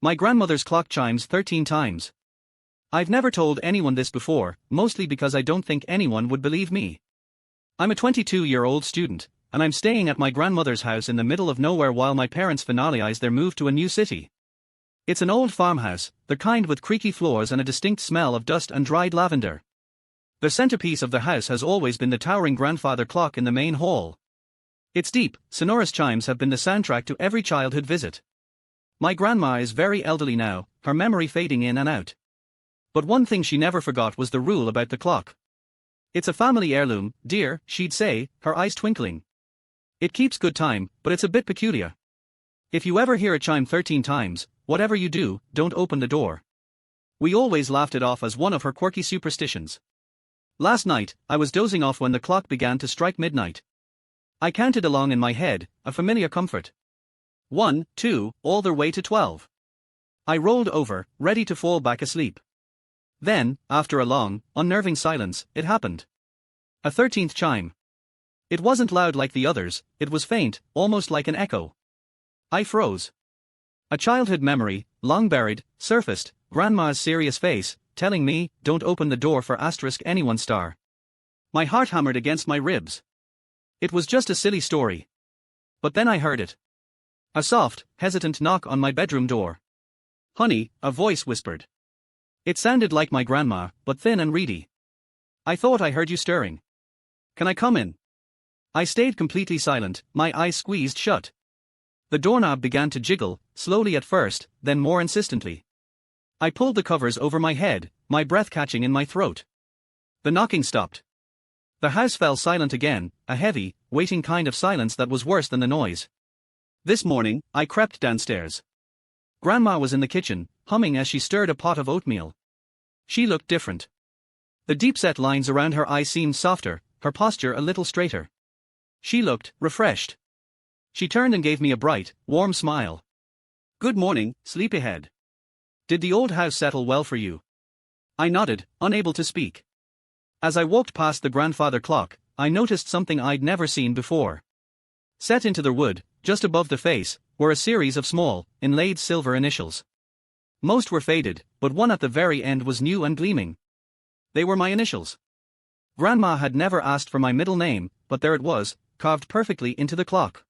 My grandmother's clock chimes 13 times. I've never told anyone this before, mostly because I don't think anyone would believe me. I'm a 22-year-old student, and I'm staying at my grandmother's house in the middle of nowhere while my parents finalize their move to a new city. It's an old farmhouse, the kind with creaky floors and a distinct smell of dust and dried lavender. The centerpiece of the house has always been the towering grandfather clock in the main hall. Its deep, sonorous chimes have been the soundtrack to every childhood visit. My grandma is very elderly now, her memory fading in and out. But one thing she never forgot was the rule about the clock. It's a family heirloom, dear, she'd say, her eyes twinkling. It keeps good time, but it's a bit peculiar. If you ever hear it chime 13 times, whatever you do, don't open the door. We always laughed it off as one of her quirky superstitions. Last night, I was dozing off when the clock began to strike midnight. I counted along in my head, a familiar comfort. 1, 2, all the way to 12. I rolled over, ready to fall back asleep. Then, after a long, unnerving silence, it happened. A 13th chime. It wasn't loud like the others, it was faint, almost like an echo. I froze. A childhood memory, long buried, surfaced, Grandma's serious face, telling me, don't open the door for *anyone star. My heart hammered against my ribs. It was just a silly story. But then I heard it. A soft, hesitant knock on my bedroom door. Honey, a voice whispered. It sounded like my grandma, but thin and reedy. I thought I heard you stirring. Can I come in? I stayed completely silent, my eyes squeezed shut. The doorknob began to jiggle, slowly at first, then more insistently. I pulled the covers over my head, my breath catching in my throat. The knocking stopped. The house fell silent again, a heavy, waiting kind of silence that was worse than the noise. This morning, I crept downstairs. Grandma was in the kitchen, humming as she stirred a pot of oatmeal. She looked different. The deep-set lines around her eyes seemed softer, her posture a little straighter. She looked refreshed. She turned and gave me a bright, warm smile. Good morning, sleepyhead. Did the old house settle well for you? I nodded, unable to speak. As I walked past the grandfather clock, I noticed something I'd never seen before. Set into the wood, just above the face, were a series of small, inlaid silver initials. Most were faded, but one at the very end was new and gleaming. They were my initials. Grandma had never asked for my middle name, but there it was, carved perfectly into the clock.